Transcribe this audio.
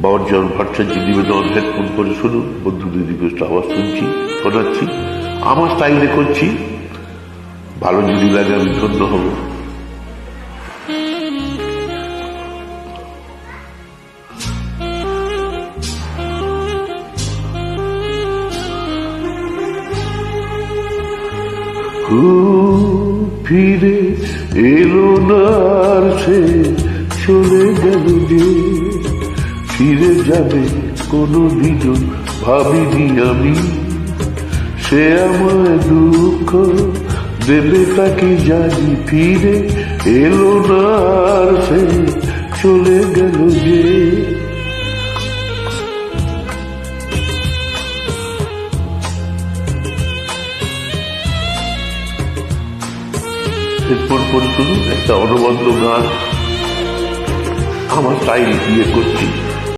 বাবরচরণ ভট্টাচার্য নিবেদন হেডফোন করে শুনুন, বন্ধুদের রিকোয়েস্ট আওয়াজ শোনাচ্ছি, আমার স্টাইলে করছি। ভালো যদি লাগে আমি ধন্য হব। ফিরে এলো না আর সে, চলে গেল যে, ফিরে যাবে কোনোদিনও ভাবিনি আমি। সে আমায় দুঃখ দেবে তাকে জানি, ফিরে এলো না আর সে, চলে গেল যে। হেডফোন করে শুনুন, একটা অনবদ্য গান আমার স্টাইল দিয়ে করছি।